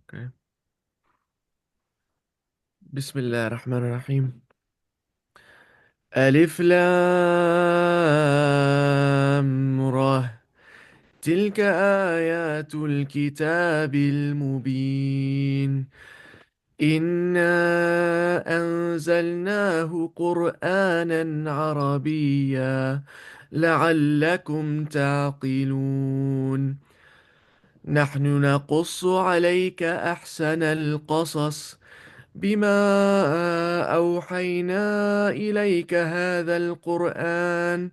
اوكي. بسم الله الرحمن الرحيم. ألف لام را. تلك آيات الكتاب المبين. إنا أنزلناه قرآنا عربيا لعلكم تعقلون. نحن نقص عليك أحسن القصص بما أوحينا إليك هذا القرآن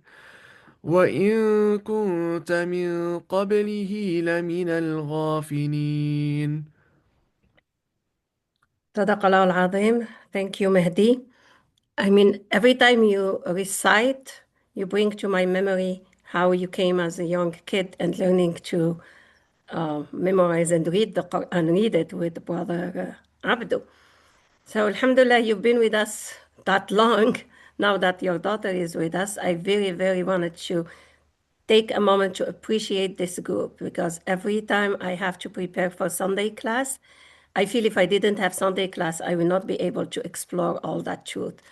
وإن كنت من قبله لمن الغافلين. صدق الله العظيم. Thank you, Mehdi. I mean, every time you recite, you bring to my memory how you came as a young kid and learning to memorize and read the Quran, read it with Brother Abdu. So, Alhamdulillah, you've been with us that long. Now that your daughter is with us, I very, very wanted to take a moment to appreciate this group because every time I have to prepare for Sunday class, I feel if I didn't have Sunday class, I will not be able to explore all that truth.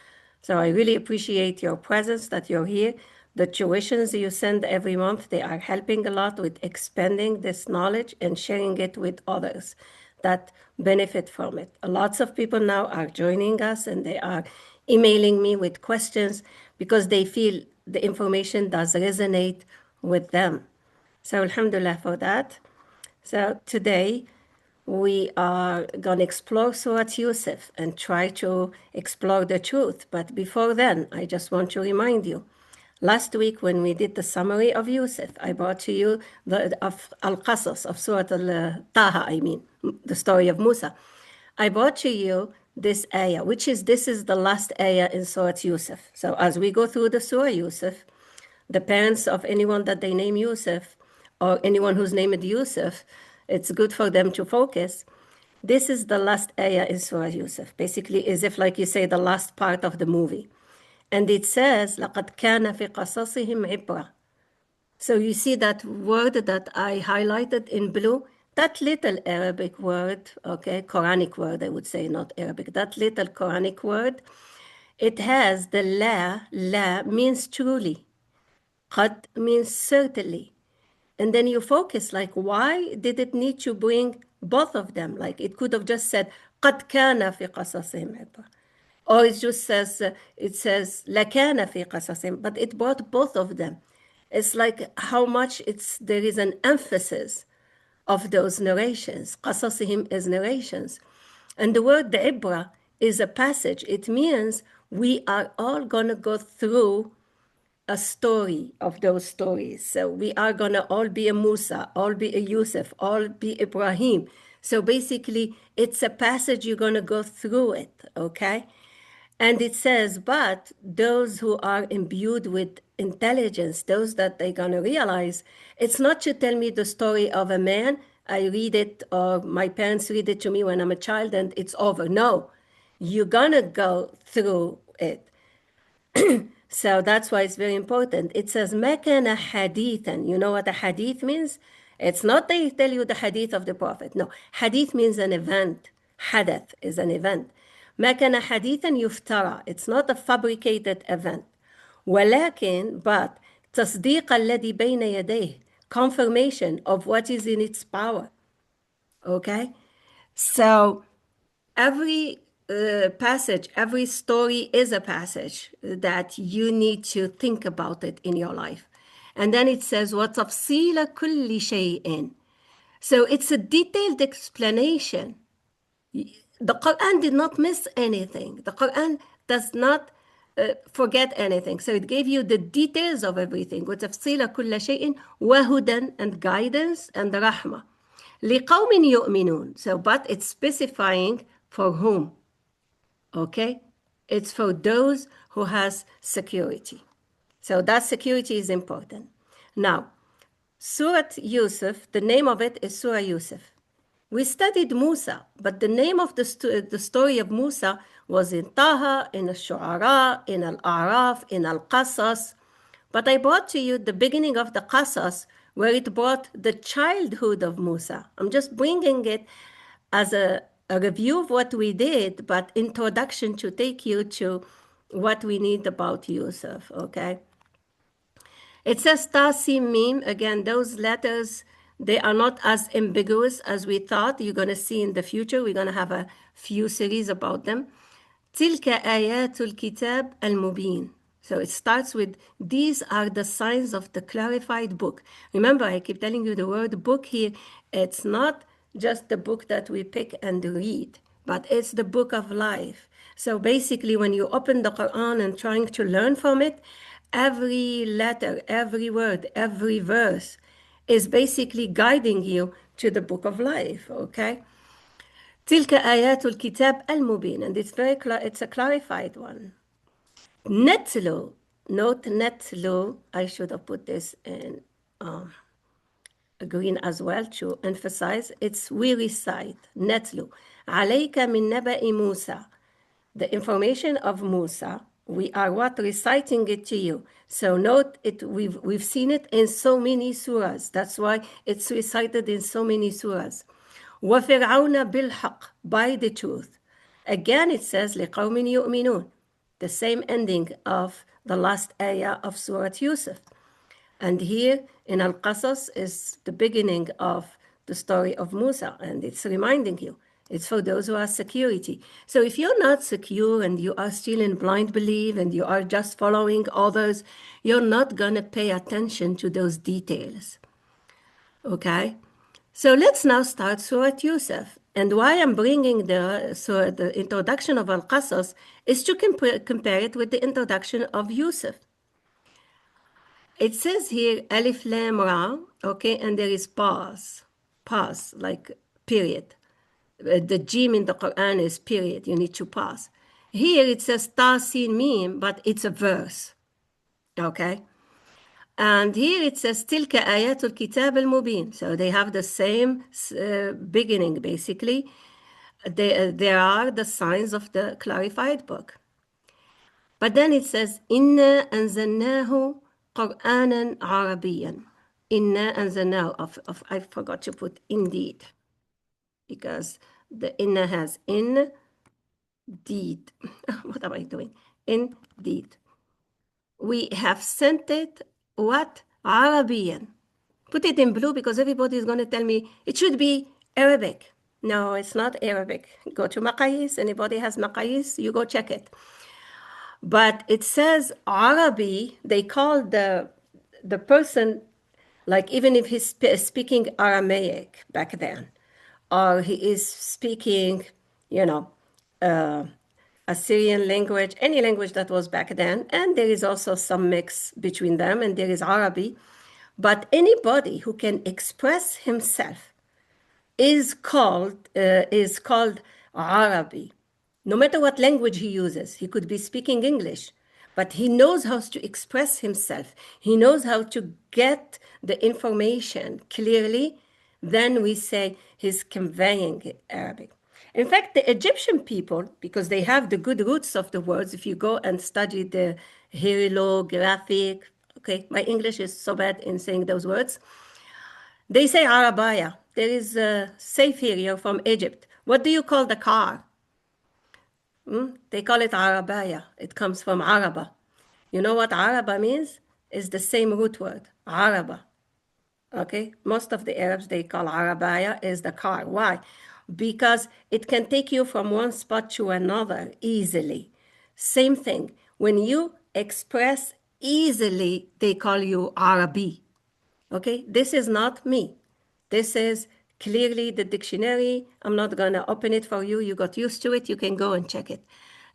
So I really appreciate your presence, that you're here. The tuitions you send every month, they are helping a lot with expanding this knowledge and sharing it with others that benefit from it. Lots of people now are joining us and they are emailing me with questions because they feel the information does resonate with them. So alhamdulillah for that. So today we are going to explore Surah Yusuf and try to explore the truth. But before then, I just want to remind you, last week when we did the summary of Yusuf, I brought to you the of Al-Qasas, of Surah Al-Taha, I mean, the story of Musa. I brought to you this ayah, this is the last ayah in Surah Yusuf. So as we go through the Surah Yusuf, the parents of anyone that they name Yusuf, or anyone who's named Yusuf, it's good for them to focus. This is the last ayah in Surah Yusuf. Basically, as if, like you say, the last part of the movie. And it says, لَقَدْ كَانَ فِي قَصَصِهِمْ عِبْرَةٌ. So you see that word that I highlighted in blue, that little Arabic word, okay, Quranic word, I would say, not Arabic, that little Quranic word, it has the la means truly. Qad means certainly. And then you focus, like, why did it need to bring both of them? Like, it could have just said, قَدْ كَانَ فِي قَصَصِهِمْ عِبْرَةٌ. Or it says, لَكَانَ فِي قَصَصِهِمْ. But it brought both of them. It's like how much there is an emphasis of those narrations. قَصَصِهِمْ is narrations. And the word ibra is a passage. It means we are all going to go through a story of those stories. So we are going to all be a Musa, all be a Yusuf, all be Ibrahim. So basically, it's a passage you're going to go through it, okay? And it says, but those who are imbued with intelligence, those that they're going to realize, it's not to tell me the story of a man, I read it, or my parents read it to me when I'm a child and it's over. No, you're going to go through it. So that's why it's very important. It says, مَكَنَ حَدِيثًا. You know what a hadith means? It's not they tell you the hadith of the Prophet. No, hadith means an event. Hadath is an event. مَكَنَ حَدِيثًا يُفْتَرَى. It's not a fabricated event. But تصديق الذي بين يديه. Confirmation of what is in its power. Okay? So every passage, every story is a passage that you need to think about it in your life. And then it says, وَتَفْصِيلَ كُلِّ شَيْءٍ. So it's a detailed explanation. The Quran did not miss anything. The Quran does not forget anything. So it gave you the details of everything. وَتَفْصِيلَ كُلَّ شَيْءٍ وَهُدًى and guidance and rahmah. لِقَوْمٍ يُؤْمِنُونَ. So, but it's specifying for whom. Okay? It's for those who has security. So that security is important. Now, Surah Yusuf, the name of it is Surah Yusuf. We studied Musa, but the name of the story of Musa was in Taha, in Al-Shu'ara, in Al-A'raf, in Al-Qasas. But I brought to you the beginning of the Qasas, where it brought the childhood of Musa. I'm just bringing it as a review of what we did, but introduction to take you to what we need about Yusuf, okay? It says Tasim Mim. Again, those letters, they are not as ambiguous as we thought. You're going to see in the future. We're going to have a few series about them. تلك آيات الكتاب المبين. So it starts with, these are the signs of the clarified book. Remember, I keep telling you the word book here. It's not just the book that we pick and read, but it's the book of life. So basically, when you open the Quran and trying to learn from it, every letter, every word, every verse is basically guiding you to the book of life, okay? تلك آيات الكتاب المبين, and it's a clarified one. نتلو, note نتلو, I should have put this in green as well to emphasize, it's we recite, نتلو عليك من نبأ موسى, the information of Musa, we are what? Reciting it to you. So note it, we've seen it in so many surahs. That's why it's recited in so many surahs. وَفِرْعَوْنَ بِالْحَقِّ, by the truth. Again it says لِقَوْمٍ يُؤْمِنُونَ, the same ending of the last ayah of Surah Yusuf. And here in Al-Qasas is the beginning of the story of Musa, and it's reminding you, it's for those who are security. So if you're not secure and you are still in blind belief and you are just following others, you're not going to pay attention to those details. Okay? So let's now start Surah Yusuf. And why I'm bringing the introduction of Al-Qasas is to compare it with the introduction of Yusuf. It says here, Alif Lam Ra, okay, and there is pause, like period. The jim in the Quran is period, you need to pause. Here it says Ta Sin Mim, but it's a verse, okay? And here it says Tilka Ayatul Kitab al-Mubin. So they have the same beginning, basically. There are the signs of the clarified book. But then it says, Inna anzalnahu Qur'anan Arabiyan. Inna anzalnahu. I forgot to put indeed, because the inna has indeed. What am I doing? Indeed. We have sent it, what? Arabian. Put it in blue because everybody is going to tell me it should be Arabic. No, it's not Arabic. Go to Maqayis. Anybody has Maqayis, you go check it. But it says Arabi, they call the person, like even if he's speaking Aramaic back then, or he is speaking, Assyrian language, any language that was back then, and there is also some mix between them, and there is Arabic. But anybody who can express himself is called Arabi. No matter what language he uses, he could be speaking English, but he knows how to express himself. He knows how to get the information clearly. Then we say he's conveying Arabic. In fact, the Egyptian people, because they have the good roots of the words, if you go and study the hieroglyphic, okay, my English is so bad in saying those words, they say Arabaya. There is a safe here, you're from Egypt. What do you call the car? They call it Arabaya. It comes from Araba. You know what Araba means? It's the same root word, Araba. Okay? Most of the Arabs, they call Arabaya is the car. Why? Because it can take you from one spot to another easily. Same thing. When you express easily, they call you Arabi. Okay? This is not me. This is clearly the dictionary. I'm not going to open it for you. You got used to it. You can go and check it.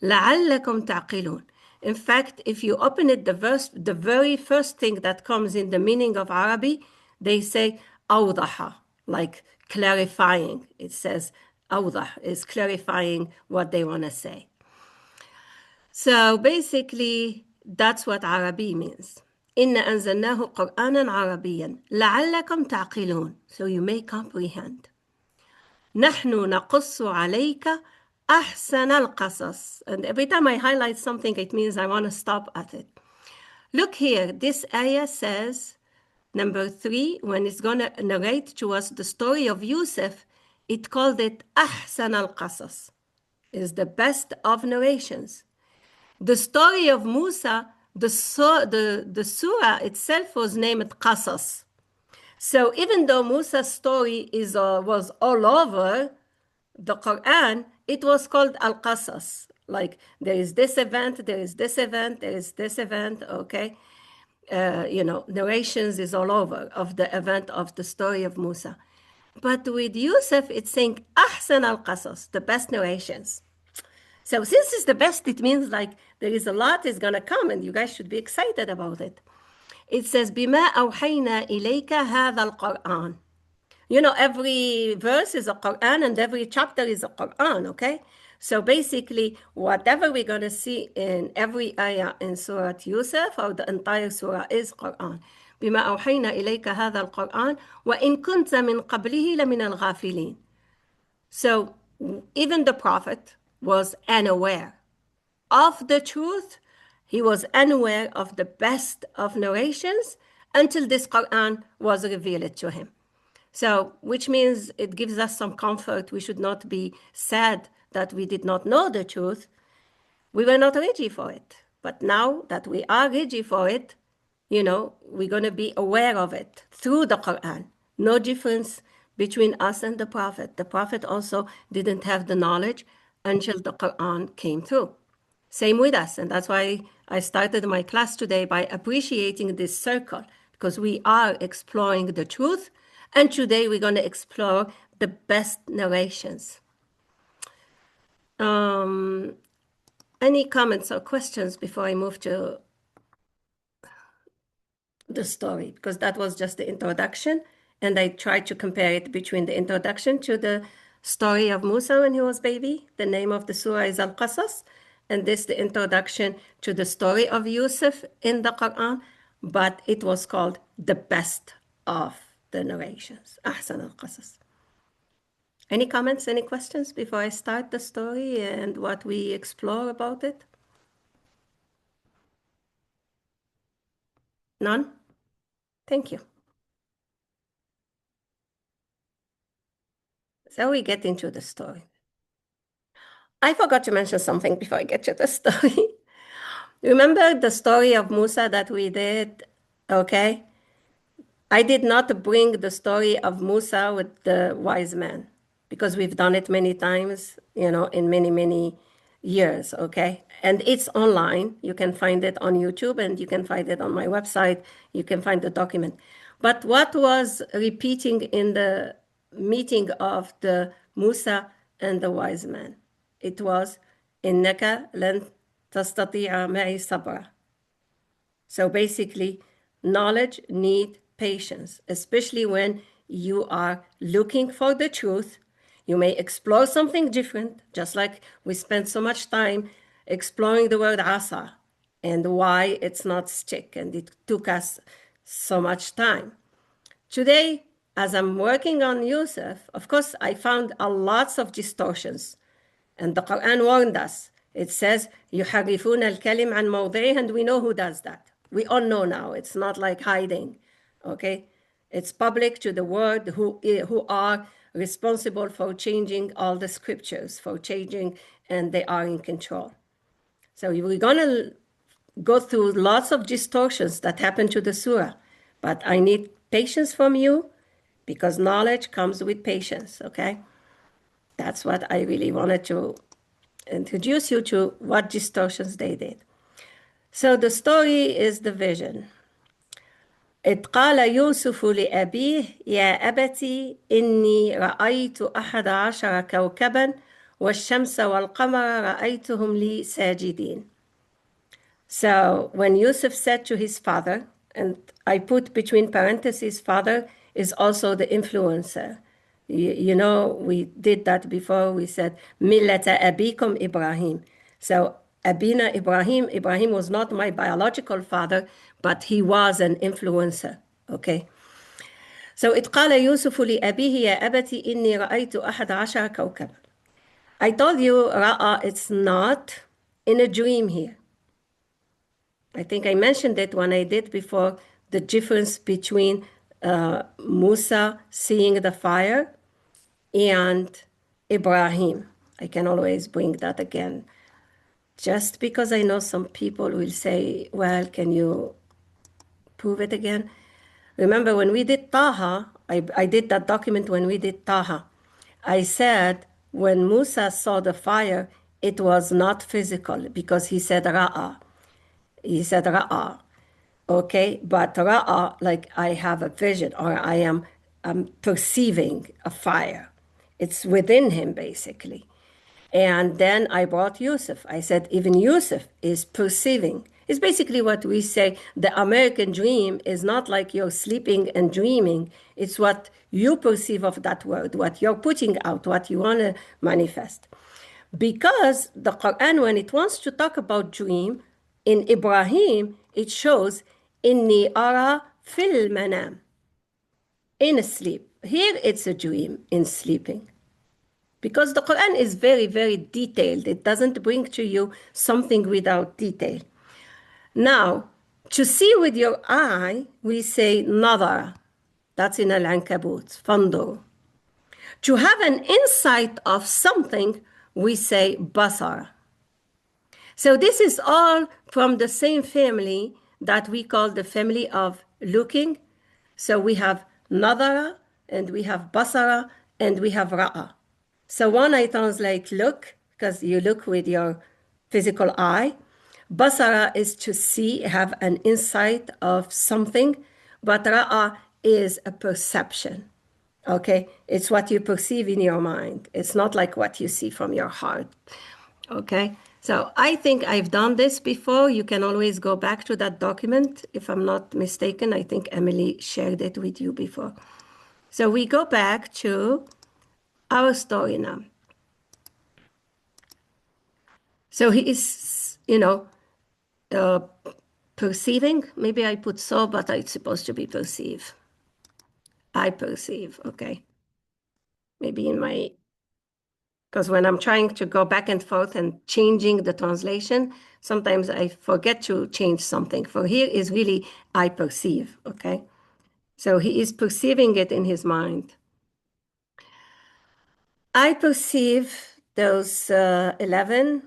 لَعَلَّكُمْ تَعْقِلُونَ. In fact, if you open it, the very first thing that comes in the meaning of Arabic, they say أوضح, like clarifying. It says أوضح is clarifying what they want to say. So basically, that's what Arabi means. إِنَّ أَنزَلْنَاهُ قُرْآنًا عَرَبِيًّا لَعَلَّكُمْ تَعْقِلُونَ, so you may comprehend. نَحْنُ نَقُصُّ عَلَيْكَ أَحْسَنَ الْقَصَصِ. And every time I highlight something, it means I want to stop at it. Look here, this ayah says, number 3, when it's going to narrate to us the story of Yusuf, it called it أحسن القصص, is the best of narrations. The story of Musa, the surah itself was named Qasas. So even though Musa's story was all over the Quran, it was called Al-Qasas. Like there is this event, there is this event, there is this event, okay? Narrations is all over of the event of the story of Musa. But with Yusuf, it's saying Ahsan al-Qasas, the best narrations. So since it's the best, it means like there is a lot is going to come and you guys should be excited about it. It says, بِمَا أَوْحَيْنَا إِلَيْكَ هَذَا الْقُرْآنِ. Every verse is a Qur'an and every chapter is a Qur'an, okay? So basically, whatever we're going to see in every ayah in Surah Yusuf or the entire surah is Qur'an. بِمَا أَوْحَيْنَا إِلَيْكَ هَذَا الْقُرْآنِ وَإِن كُنْتَ مِنْ قَبْلِهِ لَمِنَ الْغَافِلِينَ. So even the Prophet was unaware of the truth. He was unaware of the best of narrations until this Qur'an was revealed to him. So, which means it gives us some comfort. We should not be sad that we did not know the truth. We were not ready for it. But now that we are ready for it, we're going to be aware of it through the Quran. No difference between us and the Prophet. The Prophet also didn't have the knowledge until the Quran came through. Same with us. And that's why I started my class today by appreciating this circle, because we are exploring the truth. And today we're going to explore the best narrations. Any comments or questions before I move to the story? Because that was just the introduction. And I tried to compare it between the introduction to the story of Musa when he was baby. The name of the surah is Al-Qasas. And this the introduction to the story of Yusuf in the Quran. But it was called the best of the narrations. Ahsan al-Qasas. Any comments, any questions before I start the story and what we explore about it? None? Thank you. So we get into the story. I forgot to mention something before I get to the story. Remember the story of Musa that we did? Okay. I did not bring the story of Musa with the wise man because we've done it many times, in many, many years, okay? And it's online. You can find it on YouTube and you can find it on my website. You can find the document. But what was repeating in the meeting of the Musa and the wise man? It was, إِنَّكَ لَن تَسْتَطِيعَ مَعِي صَبْرًا. So basically, knowledge needs patience, especially when you are looking for the truth. You may explore something different, just like we spent so much time exploring the word asa and why it's not stick, and it took us so much time. Today, as I'm working on Yusuf, of course, I found a lots of distortions, and the Quran warned us. It says, يُحَرِّفُونَ الْكَلِمَ عَنْ مَوْضِعِهِ, and we know who does that. We all know now. It's not like hiding, okay? It's public to the world who are responsible for changing all the scriptures, for changing, and they are in control. So we're going to go through lots of distortions that happen to the surah, but I need patience from you because knowledge comes with patience, okay? That's what I really wanted to introduce you to, what distortions they did. So the story is the vision. إذ قال يوسف لأبيه يا أبت إني رأيت 11 كوكبا والشمس والقمر رأيتهم لي ساجدين. So when Yusuf said to his father, and I put between parentheses, father is also the influencer. We did that before. We said, Millata abikum Ibrahim. So Abina Ibrahim was not my biological father, but he was an influencer, okay? So إذ قال يوسف لأبيه يا أبت إني رأيت 11 كوكبا. I told you, Ra'a, it's not in a dream here. I think I mentioned it when I did before, the difference between Musa seeing the fire and Ibrahim. I can always bring that again. Just because I know some people will say, well, can you prove it again? Remember when we did Taha, I did that document when we did Taha. I said when Musa saw the fire, it was not physical because he said Ra'a. He said Ra'a. Okay, but Ra'a, like I have a vision or I'm perceiving a fire. It's within him basically. And then I brought Yusuf. I said, even Yusuf is perceiving. It's basically what we say the American dream is not like you're sleeping and dreaming. It's what you perceive of that world, what you're putting out, what you want to manifest. Because the Quran, when it wants to talk about dream, in Ibrahim, it shows, Inni ara fil manam, in sleep. Here it's a dream, in sleeping. Because the Quran is very, very detailed. It doesn't bring to you something without detail. Now, to see with your eye, we say nadara. That's in Al-Ankabut, fandur. To have an insight of something, we say basara. So this is all from the same family that we call the family of looking. So we have nadara, and we have basara, and we have ra'a. So one I translate look, because you look with your physical eye. Basara is to see, have an insight of something, but ra'a is a perception. Okay, it's what you perceive in your mind. It's not like what you see from your heart. Okay, so I think I've done this before. You can always go back to that document. If I'm not mistaken, I think Emily shared it with you before. So we go back to our story now. So he is, perceiving. Maybe I put so, but it's supposed to be perceive. I perceive, okay. Maybe in my, because when I'm trying to go back and forth and changing the translation, sometimes I forget to change something. For here is really, I perceive, okay. So he is perceiving it in his mind. I perceive those 11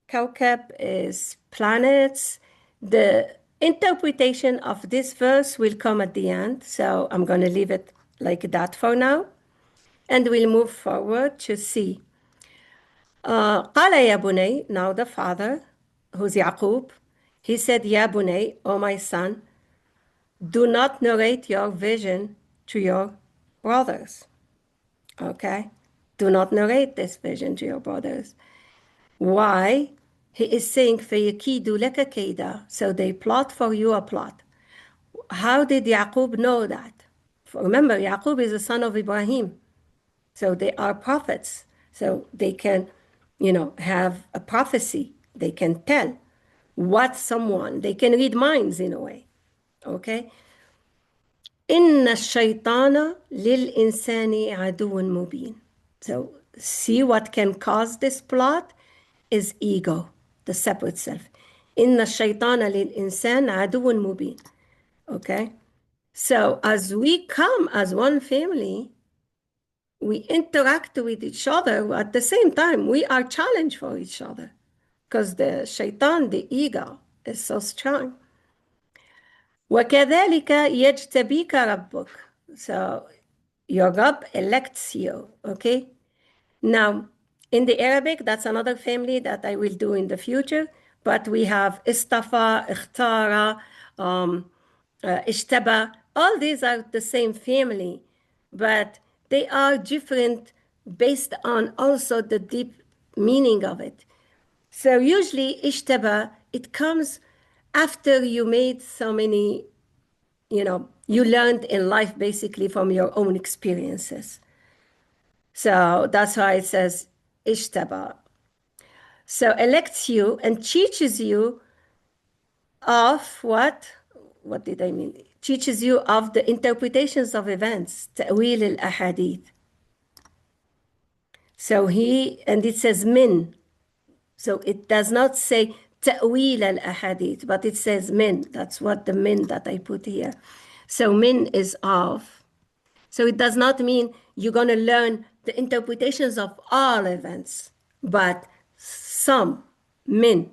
Kawkab is planets. The interpretation of this verse will come at the end, so I'm going to leave it like that for now, and we'll move forward to see. قال يا بني, now the father, who's Yaqub, he said, Ya bunay, O my son, do not narrate your vision to your brothers. Okay? Do not narrate this vision to your brothers. Why? He is saying, فَيَكِيدُ لَكَ كَيْدًا. So they plot for you a plot. How did Yaqub know that? Remember, Yaqub is the son of Ibrahim. So they are prophets. So they can, have a prophecy. They can tell what someone, they can read minds in a way. Okay? إِنَّ الشَّيْطَانَ لِلْإِنسَانِ عَدُوٌ مُبِينٌ. So see what can cause this plot is ego, the separate self. إِنَّ الشَّيْطَانَ لِلْإِنسَانِ عَدُوٌ مُبِينٌ. Okay? So as we come as one family, we interact with each other. At the same time, we are challenged for each other because the shaitan, the ego, is so strong. وَكَذَلِكَ يَجْتَبِيكَ رَبُّكَ. So your Rabb elects you, okay? Now, in the Arabic, that's another family that I will do in the future, but we have istafa, ikhtara, ishtaba. All these are the same family, but they are different based on also the deep meaning of it. So usually ishtaba, it comes after you made so many, you learned in life basically from your own experiences. So that's why it says ishtaba. So elects you and teaches you of what? What did I mean? Teaches you of the interpretations of events, ta'wil al-ahadith. So and it says min. So it does not say ta'wil al-ahadith, but it says min. That's what the min that I put here. So min is of. So it does not mean you're going to learn the interpretations of all events, but some min.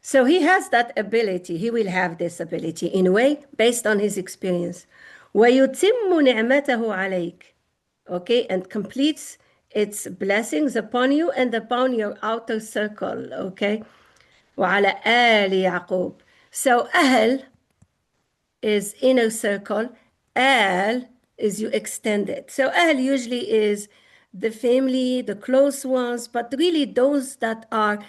So he has that ability. He will have this ability in a way based on his experience. وَيُتِمُّ نِعْمَتَهُ عَلَيْكَ. Okay, and completes its blessings upon you and upon your outer circle. Okay, وعلى آل يعقوب. So أهل is inner circle. Al is you extend it. So Al usually is the family, the close ones, but really those that are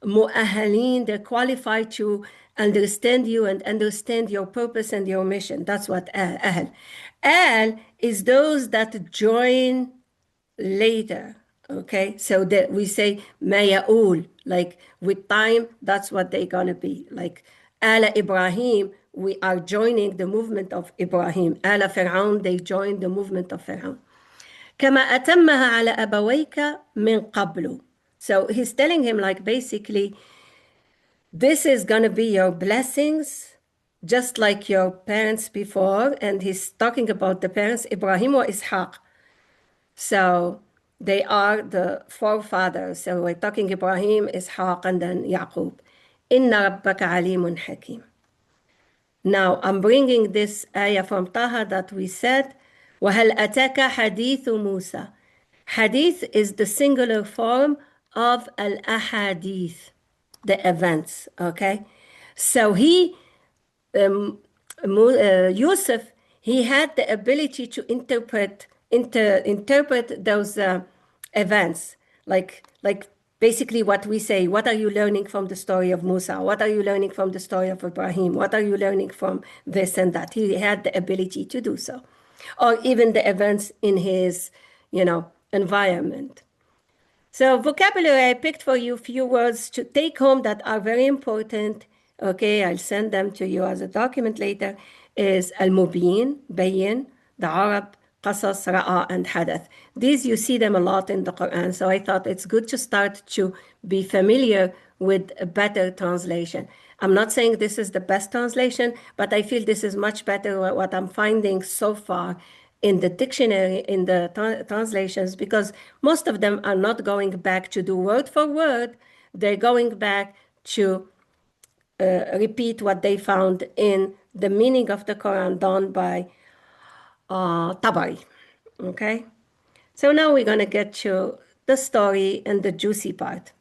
mu'ahalin, they're qualified to understand you and understand your purpose and your mission. That's what Al. Al is those that join later. Okay, so that we say mayaul, like with time, that's what they're gonna be. Like Ala Ibrahim, we are joining the movement of Ibrahim. Ala Fir'aun, they joined the movement of Fir'aun. كما أتمها على أبويك من قبل. So he's telling him like basically, this is gonna be your blessings, just like your parents before. And he's talking about the parents, Ibrahim or Ishaq. So they are the forefathers. So we're talking Ibrahim, Ishaq, and then Yaqub. Inna rabbaka alimun hakim. Now I'm bringing this ayah from Taha that we said, وَهَلْ أَتَاكَ حَدِيثُ مُوسَى. Hadith is the singular form of al-ahadith, the events, okay? So Yusuf, he had the ability to interpret those events, like basically what we say, what are you learning from the story of Musa? What are you learning from the story of Ibrahim? What are you learning from this and that? He had the ability to do so. Or even the events in his, environment. So vocabulary, I picked for you a few words to take home that are very important. Okay, I'll send them to you as a document later, is al-mubin, bayin, the Arab, qasas, ra'a, and hadath. These, you see them a lot in the Quran, so I thought it's good to start to be familiar with a better translation. I'm not saying this is the best translation, but I feel this is much better what I'm finding so far in the dictionary, in the translations, because most of them are not going back to do word for word. They're going back to repeat what they found in the meaning of the Quran done by Tabari. Okay? So now we're going to get to the story and the juicy part.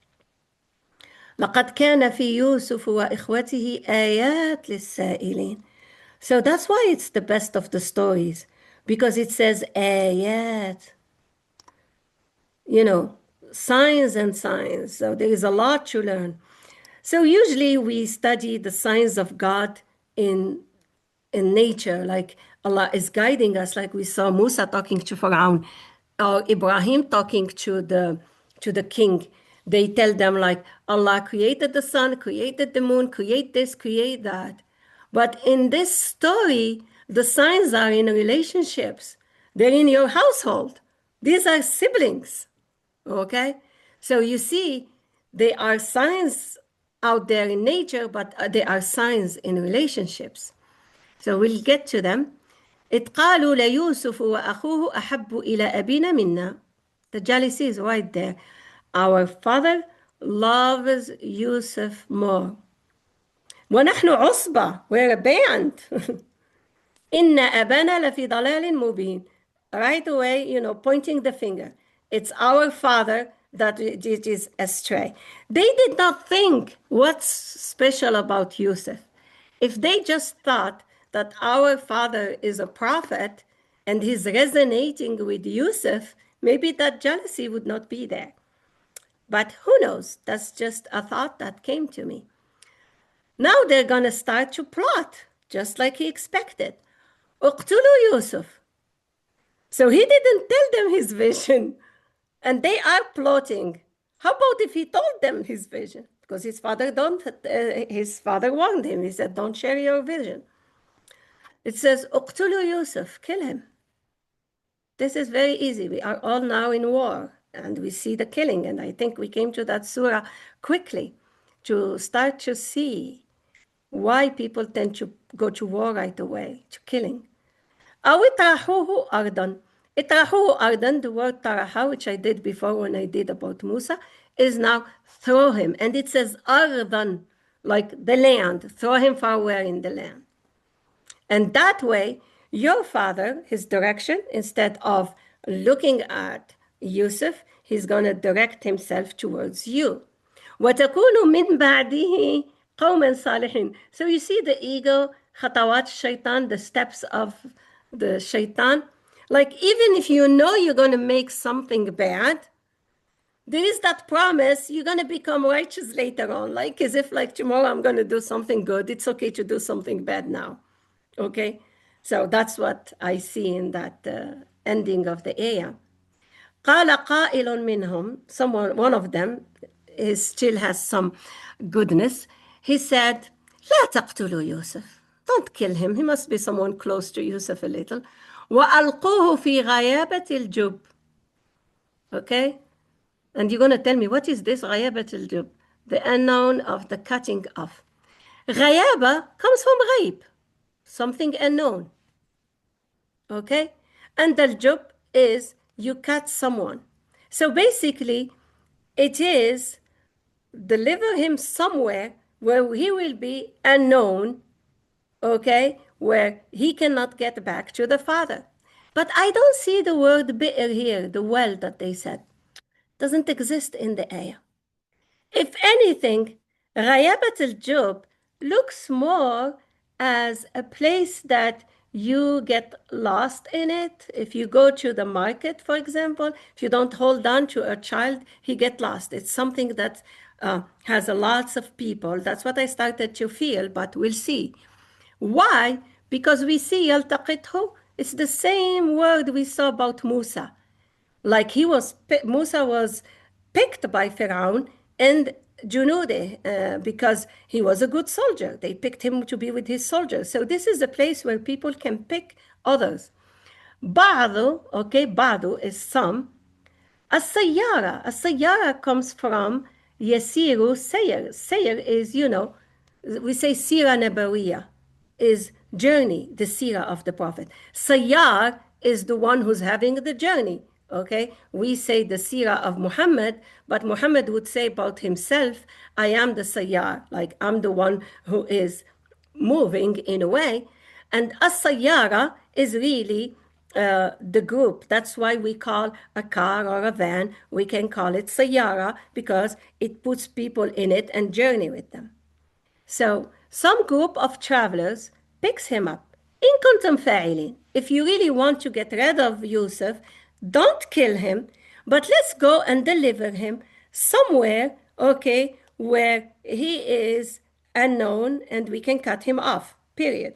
لقد كان في يوسف وإخوته آيات للسائلين. So that's why it's the best of the stories, because it says ayat, signs and signs. So there is a lot to learn. So usually we study the signs of God in nature, like Allah is guiding us, like we saw Musa talking to Pharaoh, or Ibrahim talking to the king. They tell them like, Allah created the sun, created the moon, create this, create that. But in this story, the signs are in relationships. They're in your household. These are siblings, okay? So you see, there are signs out there in nature, but there are signs in relationships. So we'll get to them. إذ قالوا ليوسف وأخوه أحب إلى أبينا منا. The jealousy is right there. Our father loves Yusuf more. ونحن عصبة. We're a band. إن أبانا لفي ضلال مبين. Right away, pointing the finger. It's our father that it is astray. They did not think what's special about Yusuf. If they just thought that our father is a prophet and he's resonating with Yusuf, maybe that jealousy would not be there. But who knows? That's just a thought that came to me. Now they're going to start to plot, just like he expected. اقتلوا Yusuf. So he didn't tell them his vision, and they are plotting. How about if he told them his vision? Because his father warned him. He said, don't share your vision. It says, اقتلوا Yusuf, kill him. This is very easy. We are all now in war, and we see the killing. And I think we came to that surah quickly to start to see why people tend to go to war right away, to killing. أو اطرحوه أرضا. اطرحوه أرضا, the word taraha, which I did before when I did about Musa, is now throw him. And it says ardan, like the land, throw him far away in the land. And that way, your father, his direction, instead of looking at Yusuf, he's going to direct himself towards you. وَتَكُونُ مِنْ بَعْدِهِ قَوْمًا صَالِحِينَ. So you see the ego, خطوات shaitan, the steps of the shaitan. Like even if you know you're going to make something bad, there is that promise you're going to become righteous later on. Like as if like tomorrow I'm going to do something good. It's okay to do something bad now. Okay, so that's what I see in that ending of the ayah. قال قائل منهم, someone, one of them, still has some goodness. He said, لا تقتلوا يوسف. Don't kill him. He must be someone close to Yusuf a little. وألقوه في غيابة الجب. Okay, and you're going to tell me, what is this غيابة الجب? The unknown of the cutting off. غيابة comes from غيب, something unknown. Okay, and al-jub is you cut someone. So basically, it is deliver him somewhere where he will be unknown, okay, where he cannot get back to the father. But I don't see the word bi'r here, the well that they said. Doesn't exist in the ayah. If anything, Ghayabat al-Jub looks more as a place that you get lost in it. If you go to the market, for example, if you don't hold on to a child, he get lost. It's something that has lots of people. That's what I started to feel, but we'll see. Why? Because we see yaltaqithu. It's the same word we saw about Musa. Like Musa was picked by Pharaoh and Junude because he was a good soldier. They picked him to be with his soldiers. So this is a place where people can pick others. Ba'du, okay, Ba'du is some. As-sayyara comes from Yasiru Sayr. Sayr is, we say Sira Nabawiya, is journey, the Sira of the Prophet. Sayyar is the one who's having the journey. Okay, we say the Sira of Muhammad, but Muhammad would say about himself, I am the Sayyar, like I'm the one who is moving in a way. And as-sayyara is really the group. That's why we call a car or a van, we can call it sayyara because it puts people in it and journey with them. So some group of travelers picks him up. In kuntum fa'ilin. If you really want to get rid of Yusuf, don't kill him, but let's go and deliver him somewhere, okay, where he is unknown and we can cut him off, period.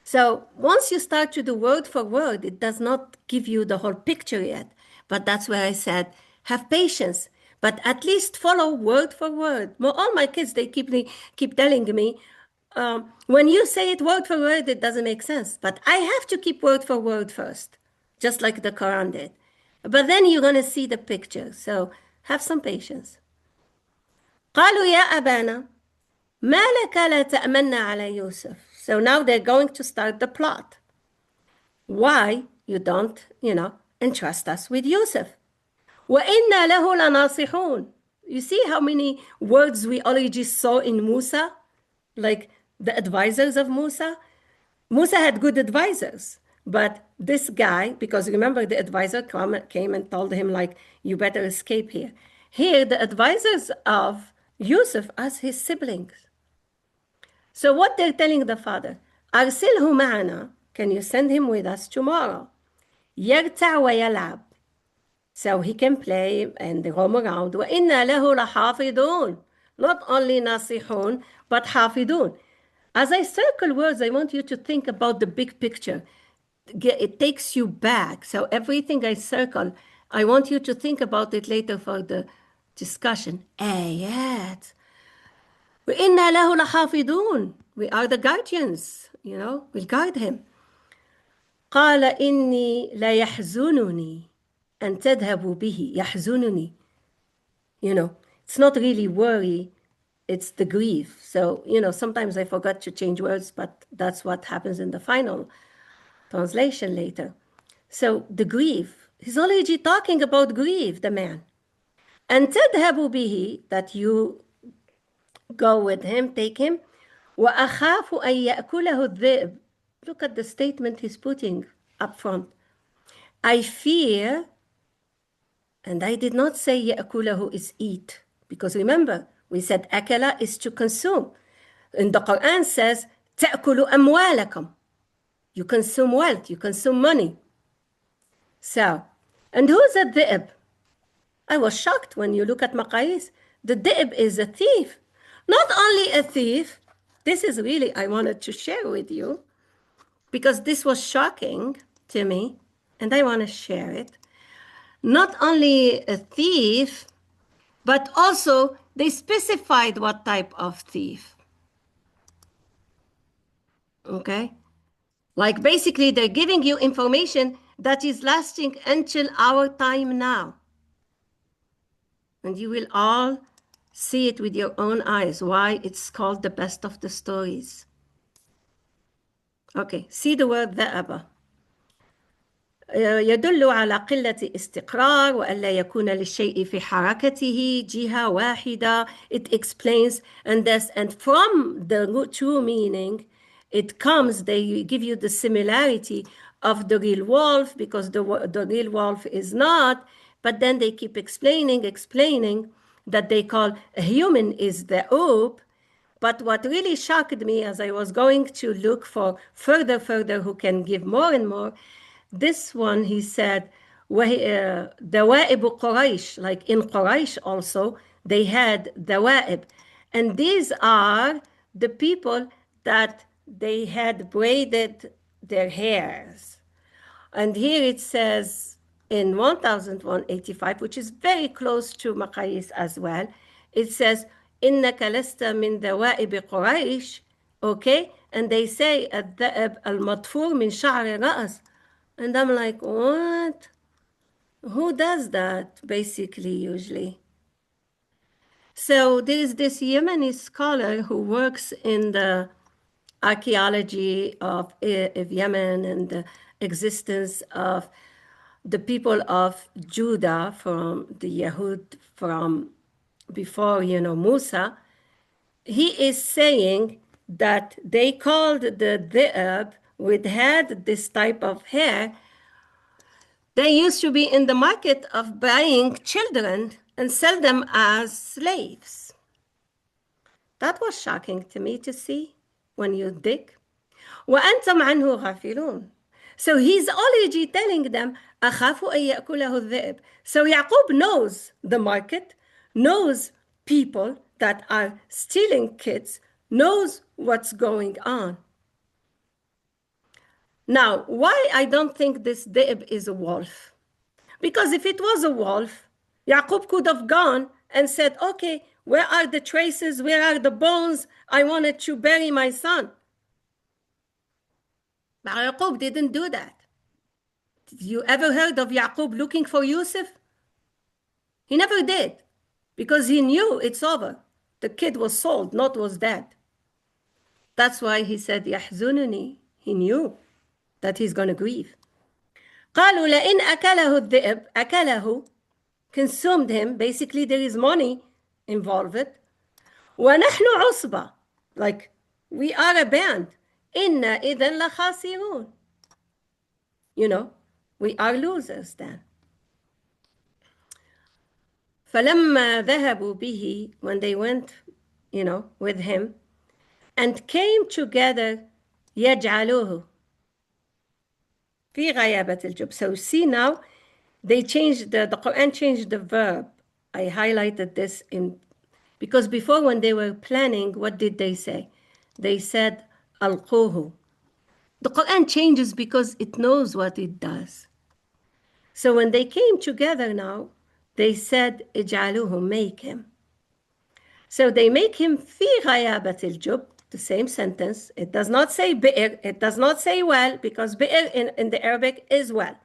So once you start to do word for word, it does not give you the whole picture yet. But that's where I said, have patience, but at least follow word for word. All my kids, they keep telling me, when you say it word for word, it doesn't make sense. But I have to keep word for word first, just like the Quran did. But then you're going to see the picture. So have some patience. قالوا يا أبانا ما لك لا تأمنا على يوسف. So now they're going to start the plot. Why you don't, entrust us with Yusuf? وَإِنَّا لَهُ لَنَاصِحُونَ. You see how many words we already saw in Musa? Like the advisors of Musa. Musa had good advisors. But this guy, because remember the advisor came and told him like, you better escape here. Here, the advisors of Yusuf as his siblings. So what they're telling the father, أرسله معنا, can you send him with us tomorrow? يرتع ويلعب. So he can play and roam around. وإنا له لحافظون. Not only ناصحون, but حافظون. As I circle words, I want you to think about the big picture. It takes you back. So everything I circle, I want you to think about it later for the discussion. آيات. وإنا له لحافظون. We are the guardians, we'll guard him. قال إني ليحزنني أن تذهبوا به. يحزنني. It's not really worry, it's the grief. So, sometimes I forgot to change words, but that's what happens in the final translation later. So the grief, he's already talking about grief, the man. And تذهب به, that you go with him, take him. وأخاف أن يأكله الذئب. Look at the statement he's putting up front. I fear, and I did not say يأكله is eat, because remember, we said أكل is to consume. And the Quran says تأكل أموالكم. You consume wealth, you consume money. So, and who's a dhi'b? I was shocked when you look at Maqayis. The dhi'b is a thief. Not only a thief, this is really, I wanted to share with you, because this was shocking to me, and I want to share it. Not only a thief, but also they specified what type of thief. Okay? Like basically, they're giving you information that is lasting until our time now. And you will all see it with your own eyes, why it's called the best of the stories. Okay, see the word ذأب. يدل على قلة استقرار وألا يكون للشيء في حركته جهة واحدة. It explains and from the true meaning, it comes, they give you the similarity of the real wolf, because the real wolf is not, but then they keep explaining that they call a human is the oop. But what really shocked me as I was going to look for further who can give more and more, this one, he said, Dawa'ib Quraysh, like in Quraysh also, they had Dawa'ib. And these are the people that they had braided their hairs. And here it says in 1185, which is very close to Maqayis as well, it says, إِنَّكَ لَسْتَ مِنْ ذَوَائِبِ قُرَيْشٍ. Okay? And they say, الذئب المطفور من شعر رأس. And I'm like, what? Who does that, basically, usually? So there is this Yemeni scholar who works in the archaeology of Yemen and the existence of the people of Judah from the Yahud from before, Musa. He is saying that they called the dhi'ab, which had this type of hair. They used to be in the market of buying children and sell them as slaves. That was shocking to me to see when you dig. وَأَنْتُمْ عَنْهُ غَافِلُونَ. So he's already telling them, أَخَافُ أَن يَأْكُلَهُ الذِّئْبُ. So Yaqub knows the market, knows people that are stealing kids, knows what's going on. Now, why I don't think this dhi'b is a wolf? Because if it was a wolf, Yaqub could have gone and said, okay, where are the traces? Where are the bones? I wanted to bury my son. But Yaqub didn't do that. Did you ever heard of Yaqub looking for Yusuf? He never did, because he knew it's over. The kid was sold, not was dead. That's why he said, يحزنني. He knew that he's going to grieve. قالوا لئن أكله الذئب, أكله, consumed him. Basically, there is money involved. ونحن عصبة, like we are a band. إنا إذن لخاسرون. We are losers then. فلما ذهبوا به, when they went, with him, and came together, يجعلوه في غيابة الجب. So see now, they changed the Quran changed the verb. I highlighted this because before when they were planning, what did they say? They said, ألقوه. The Quran changes because it knows what it does. So when they came together now, they said, اجعلوه, make him. So they make him في غيابة الجب, the same sentence. It does not say bi'r, it does not say well, because bi'r in the Arabic is well.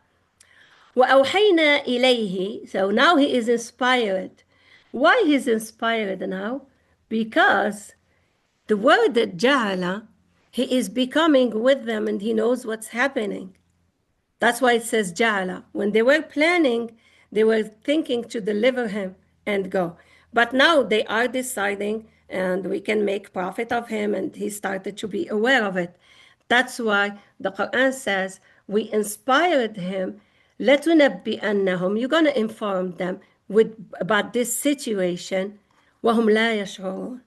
وأوحينا إليه, so now he is inspired. Why he's inspired now? Because the word جعل, he is becoming with them and he knows what's happening. That's why it says Ja'ala. When they were planning, they were thinking to deliver him and go. But now they are deciding, and we can make profit of him, and he started to be aware of it. That's why the Quran says, we inspired him. لَتُنَبِّئَنَّهُمْ. You're going to inform them about this situation. وَهُمْ لَا يَشْعُرُونَ.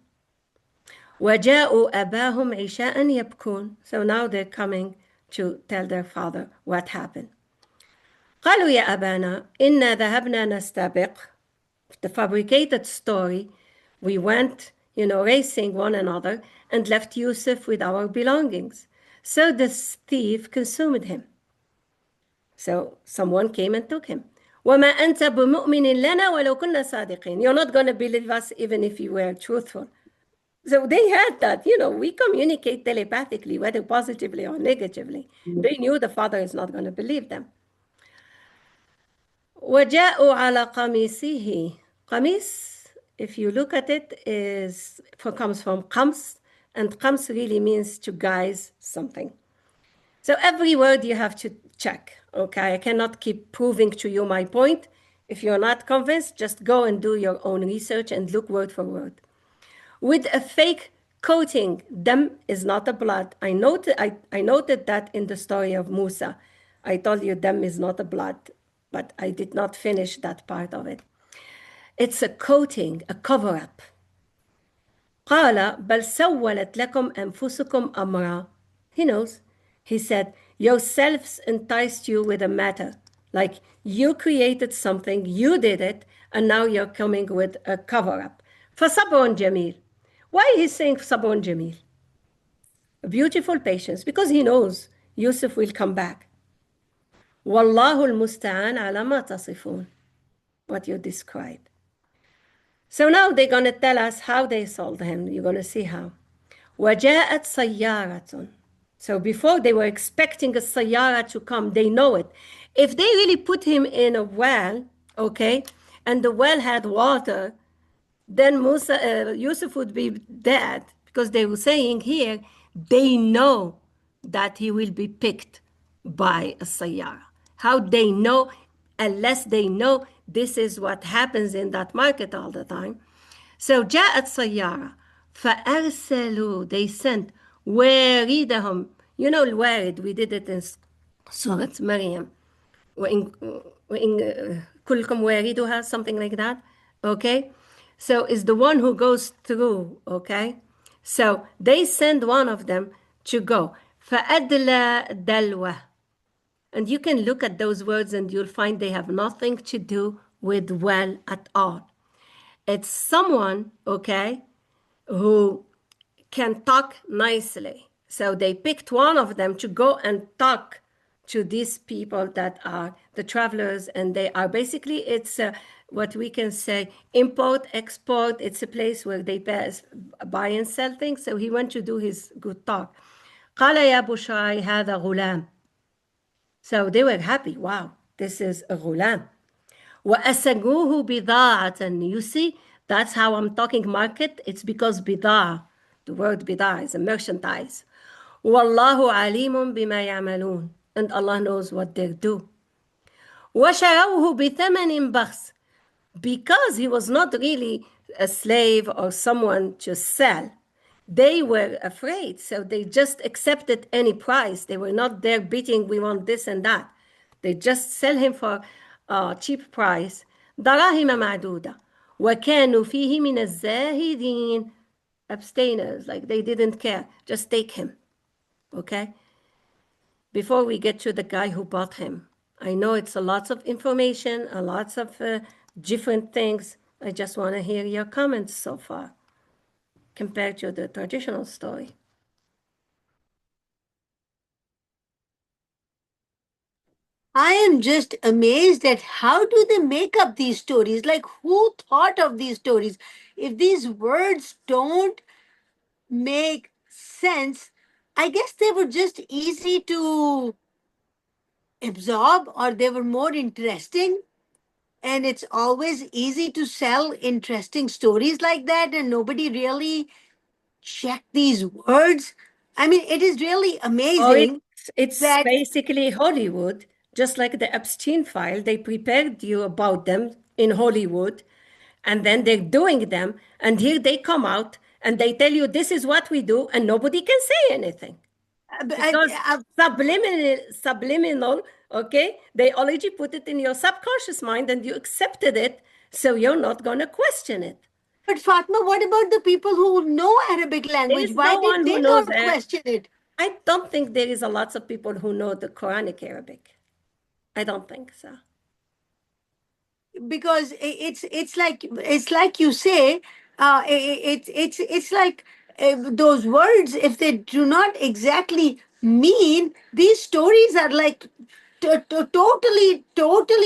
وَجَاءُوا أَبَاهُمْ عِشَاءً يَبْكُونَ. So now they're coming to tell their father what happened. قالوا يا أبانا إنا ذهبنا نستبق. The fabricated story, we went, racing one another and left Yusuf with our belongings. So the thief consumed him. So someone came and took him. وما أنت بمؤمن لنا ولو كنا صادقين. You're not going to believe us even if you were truthful. So they had that, we communicate telepathically, whether positively or negatively. They knew the father is not going to believe them. وَجَاءُوا عَلَى قَمِيصِهِ. Qamis, if you look at it, comes from qams, and qams really means to guise something. So every word you have to check, okay? I cannot keep proving to you my point. If you're not convinced, just go and do your own research and look word for word. With a fake coating, dam is not a blood. I noted that in the story of Musa. I told you dam is not a blood, but I did not finish that part of it. It's a coating, a cover-up. قال بل سولت لكم أنفسكم أمرا. He knows. He said, yourselves enticed you with a matter. Like you created something, you did it, and now you're coming with a cover-up. فصبر جميل. Why he's saying صبر جميل? A beautiful patience, because he knows Yusuf will come back. والله المستعان على ما تصفون. What you described. So now they're going to tell us how they sold him. You're going to see how. وجاءت سيارة. So before they were expecting a sayyara to come, they know it. If they really put him in a well, okay, and the well had water, then Yusuf would be dead, because they were saying here, they know that he will be picked by a sayyara. How they know? Unless they know this is what happens in that market all the time. So جاءت سيارة فأرسلوا, they sent واردهم. You know الوارد, we did it in Surah Maryam. وإن كلكم واردها, something like that. Okay? So it's the one who goes through, okay? So they send one of them to go. فأدلى دلوة. And you can look at those words and you'll find they have nothing to do with well at all. It's someone, okay, who can talk nicely. So they picked one of them to go and talk to these people that are the travelers, and they are basically, it's what we can say, import, export. It's a place where they buy and sell things. So he went to do his good talk. قال يا بشرى هذا غلام. So they were happy. Wow, this is a ghulam. وَأَسَرُوهُ بِضَاعَةً. You see, that's how I'm talking market. It's because بِضَاعة, the word بِضَاعة is a merchandise. وَاللَّهُ عَلِيمٌ بِمَا يَعْمَلُونَ. And Allah knows what they do. وَشَرَوْهُ بِثَمَنٍ بَخْسٍ. Because he was not really a slave or someone to sell, they were afraid, so they just accepted any price. They were not there bidding, we want this and that. They just sell him for a cheap price. دراهم معدودة وكانوا فيه من الزاهدين. Abstainers, like they didn't care. Just take him, okay? Before we get to the guy who bought him, I know it's a lots of information, a lots of different things. I just want to hear your comments so far compared to the traditional story. I am just amazed at how do they make up these stories? Like, who thought of these stories? If these words don't make sense, I guess they were just easy to absorb, or they were more interesting. And it's always easy to sell interesting stories like that, and nobody really checked these words. I mean, it is really Or amazing it's that basically Hollywood. just like the Epstein file. They prepared you about them in Hollywood, and then they're doing them. And here they come out and they tell you this is what we do, and nobody can say anything because subliminal, okay? They already put it in your subconscious mind and you accepted it, so you're not going to question it. But Fatma, what about the people who know Arabic There language? is Why no did one who they knows not that. question it? I don't think there is a lots of people who know the Quranic Arabic. I don't think so. Because it's like you say, it's like those words, if they do not exactly mean, these stories are like totally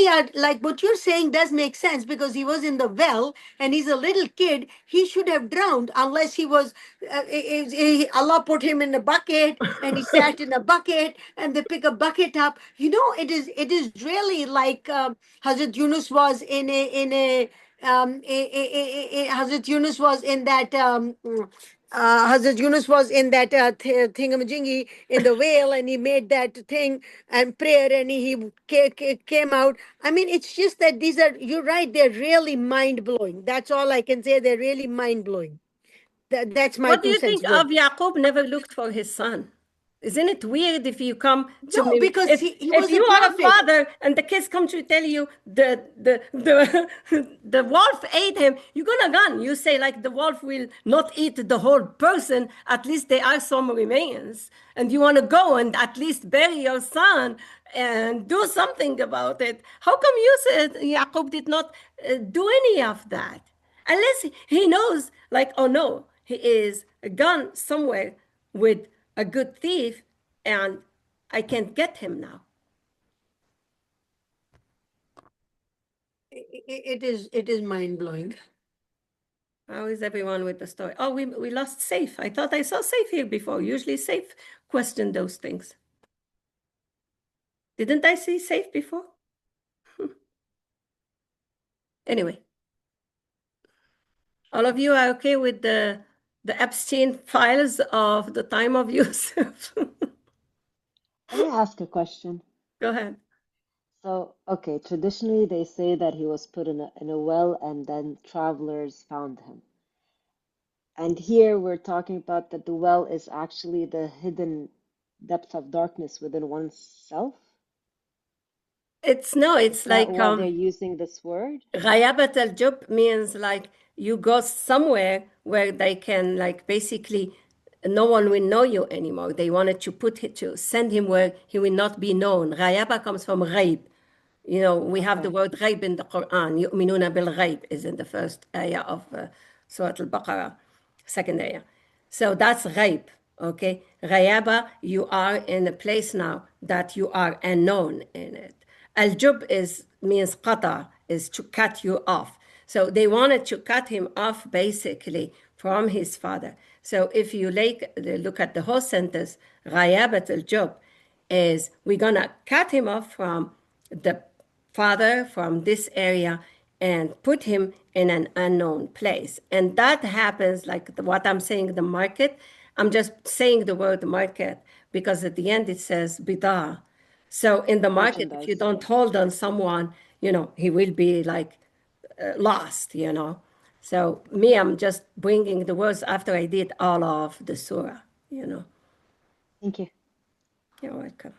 are like what you're saying does make sense, because he was in the well and he's a little kid. He should have drowned unless he was Allah put him in a bucket and he sat in a bucket and they pick a bucket up. It is really like Hazrat Yunus was in a Hazrat Yunus was in that Hazrat Yunus was in that thingamajingy in the whale, and he made that thing and prayer, and he came out. I mean, it's just that you're right, they're really mind blowing. That's all I can say. They're really mind blowing. That's my What do two you cents think worth. of Yaqub never looked for his son? Isn't it weird if you come to No, me, because he if was a you are a prophet. father and the kids come to tell you the the wolf ate him, you're gonna run. You say like the wolf will not eat the whole person. At least there are some remains, and you want to go and at least bury your son and do something about it. How come you said Yaqub did not do any of that? Unless he knows, like, oh no, he is gone somewhere with a good thief and I can't get him now. It is mind blowing. How is everyone with the story? Oh, we lost Safe. I thought I saw Safe here before. Usually Safe question those things. Didn't I see Safe before? Anyway, all of you are okay with the Epstein files of the time of Yusuf? Let me ask a question. Go ahead. So, okay, traditionally they say that he was put in a well and then travelers found him. And here we're talking about that the well is actually the hidden depth of darkness within oneself. It's no, Is it's that like why they're using this word? Ghayabat al-Jub means like you go somewhere where they can like basically no one will know you anymore. They wanted to send him where he will not be known. Ghayaba comes from ghaib. You know, we have the Okay. word ghaib in the Quran. يؤمنون بالغيب is in the first ayah of Surah Al-Baqarah, second ayah. So that's ghaib, okay? Ghayaba, you are in a place now that you are unknown in it. Al-Jub means qata, is to cut you off. So they wanted to cut him off basically from his father. So if you look at the whole sentence, Ghayabat al-Jub is we're gonna cut him off from the father from this area and put him in an unknown place. And that happens like what I'm saying, the market. I'm just saying the word market because at the end it says bida. So in the market, if you Merchandise. don't hold on someone, he will be like lost. So me, I'm just bringing the words after I did all of the surah. Thank you. You're welcome.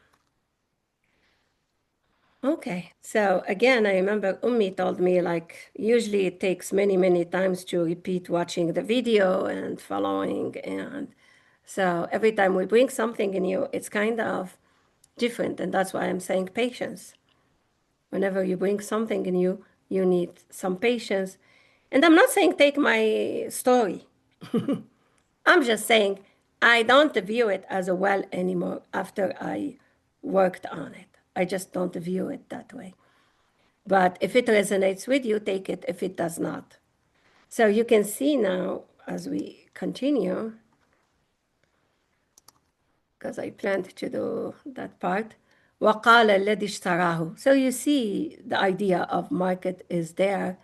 Okay, so again, I remember Ummi told me like usually it takes many, many times to repeat watching the video and following. And so every time we bring something new, it's kind of different. And that's why I'm saying patience. Whenever you bring something new, you need some patience. And I'm not saying take my story. I'm just saying I don't view it as a well anymore after I worked on it. I just don't view it that way. But if it resonates with you, take it. If it does not. So you can see now as we continue, because I planned to do that part. وَقَالَ الَّذِي اشْتَرَاهُ. So you see the idea of market is there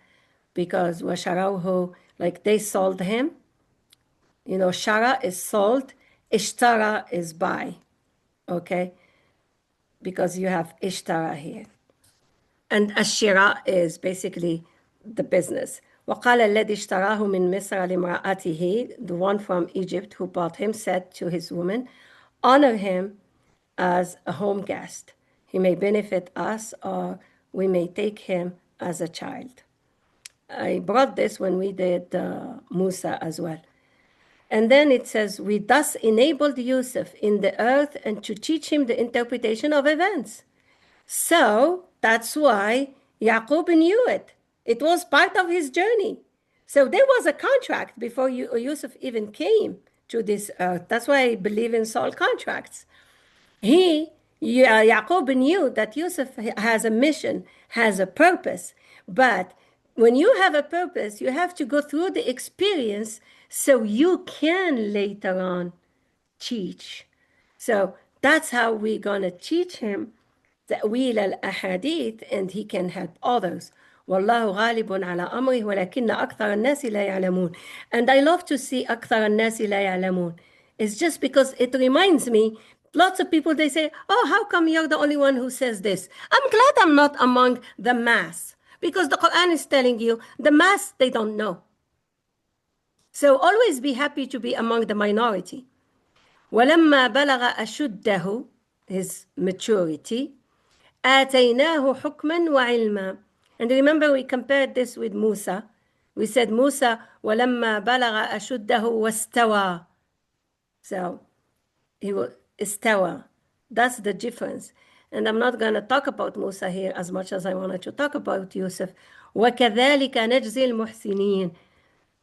because وَشَرَوْهُ, like they sold him. Shara is sold, ishtara is buy. Okay? because you have ishtara here. And ashira is basically the business. وقال الذي اشتراه من مصر لامرأته, the one from Egypt who bought him, said to his woman, honor him as a home guest. He may benefit us, or we may take him as a child. I brought this when we did Musa as well. And then it says, we thus enabled Yusuf in the earth and to teach him the interpretation of events. So that's why Yaqub knew it. It was part of his journey. So there was a contract before Yusuf even came to this earth. That's why I believe in soul contracts. Yaqub knew that Yusuf has a mission, has a purpose. But when you have a purpose, you have to go through the experience so you can later on teach. So that's how we're going to teach him تأويل الأحاديث, and he can help others. والله غالب على أمره ولكن أكثر الناس لا يعلمون. And I love to see أكثر الناس لا يعلمون. It's just because it reminds me, lots of people, they say, oh, how come you're the only one who says this? I'm glad I'm not among the mass, because the Quran is telling you the mass, they don't know. So always be happy to be among the minority. ولما بلغ أشده, his maturity, آتيناه حكما وعلما. And remember, we compared this with Musa. We said Musa ولما بلغ أشده واستوى. So he was استوى. That's the difference. And I'm not going to talk about Musa here as much as I wanted to talk about Yusuf. وكذلك نجزي المحسنين.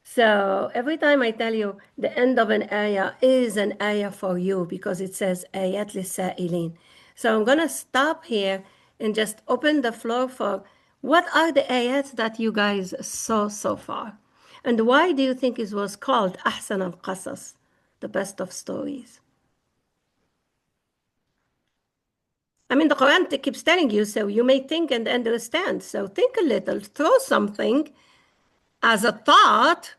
So every time I tell you the end of an ayah is an ayah for you, because it says ayat lisa'ilin. So I'm going to stop here and just open the floor for what are the ayats that you guys saw so far? And why do you think it was called Ahsan al-Qasas, the best of stories? I mean, the Quran keeps telling you, so you may think and understand. So think a little, throw something as a thought,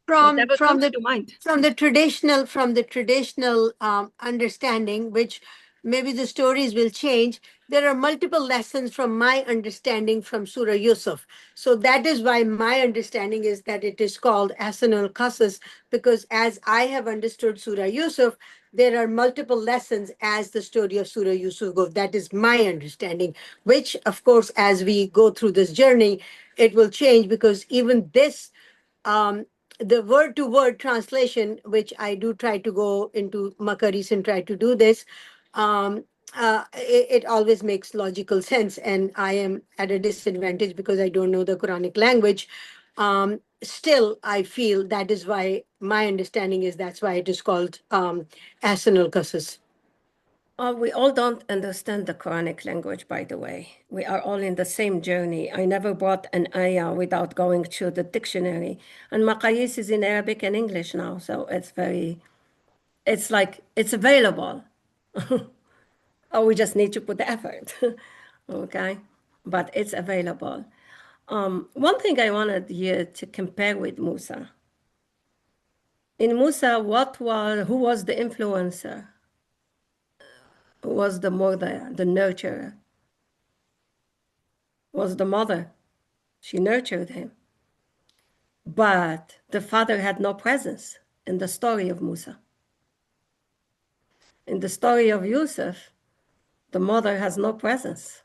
whatever comes to mind. From the traditional understanding, which maybe the stories will change. There are multiple lessons from my understanding from Surah Yusuf. So that is why my understanding is that it is called Ahsanul Qasas, because as I have understood Surah Yusuf, there are multiple lessons as the story of Surah Yusuf goes. That is my understanding, which of course, as we go through this journey, it will change, because even this, the word-to-word translation, which I do try to go into Makaris and try to do this, it always makes logical sense. And I am at a disadvantage because I don't know the Quranic language. Still, I feel that is why my understanding is that's why it is called Ahsanul Qasas. We all don't understand the Quranic language, by the way. We are all in the same journey. I never brought an ayah without going to the dictionary. And Maqayis is in Arabic and English now, so it's like, it's available. Or we just need to put the effort, okay? But it's available. One thing I wanted you to compare with Musa. In Musa, who was the influencer? Was the mother, the nurturer, was the mother. She nurtured him. But the father had no presence in the story of Musa. In the story of Yusuf, the mother has no presence.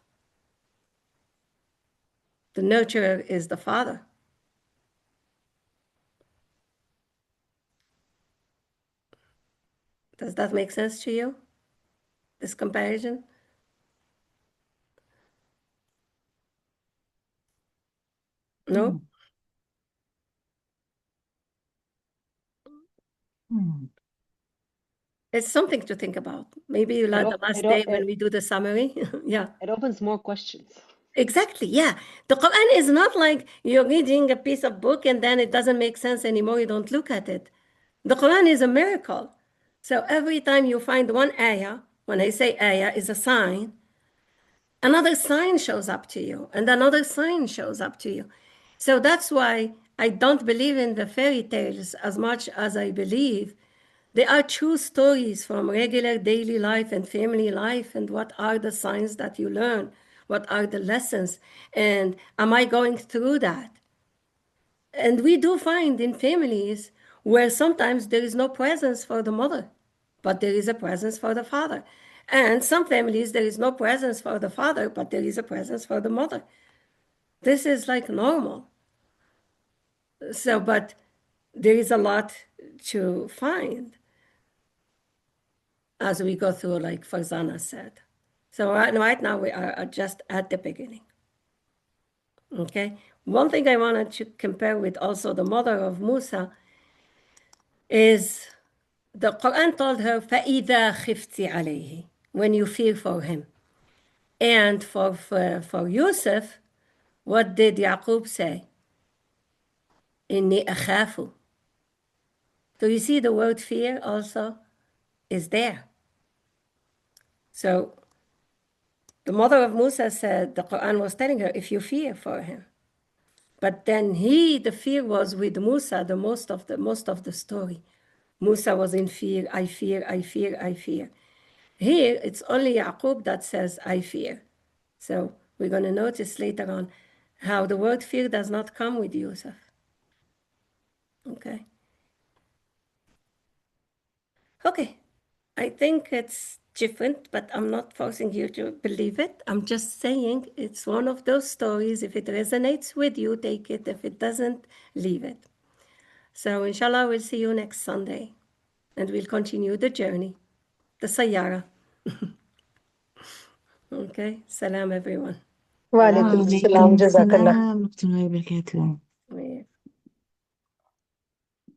The nurturer is the father. Does that make sense to you, this comparison? No? It's something to think about. Maybe like the last day when we do the summary. Yeah. It opens more questions. Exactly, yeah. The Quran is not like you're reading a piece of book and then it doesn't make sense anymore, you don't look at it. The Quran is a miracle. So every time you find one ayah, when I say ayah is a sign, another sign shows up to you, and another sign shows up to you. So that's why I don't believe in the fairy tales as much as I believe They are true stories from regular daily life and family life. And what are the signs that you learn? What are the lessons? And am I going through that? And we do find in families where sometimes there is no presence for the mother, but there is a presence for the father. And some families, there is no presence for the father, but there is a presence for the mother. This is like normal. So, but there is a lot to find as we go through, like Farzana said. So right now we are just at the beginning. Okay. One thing I wanted to compare with also the mother of Musa is the Quran told her, فَإِذَا خِفْتِ عَلَيْهِ, when you fear for him. And for Yusuf, what did Yaqub say? إِنِّي أَخَافُ. So you see the word fear also is there. So the mother of Musa said, the Quran was telling her, if you fear for him. But then the fear was with Musa, the most of the story. Musa was in fear, I fear, I fear, I fear. Here, it's only Yaqub that says, I fear. So we're going to notice later on how the word fear does not come with Yusuf. Okay. Okay. I think it's different, but I'm not forcing you to believe it. I'm just saying it's one of those stories. If it resonates with you, take it. If it doesn't, leave it. So inshallah, we'll see you next Sunday. And we'll continue the journey, the Sayyara. Okay. Salam, everyone. Wa alaikum وعليكم assalam. Jazakallah. السلام ورحمة الله وبركاته.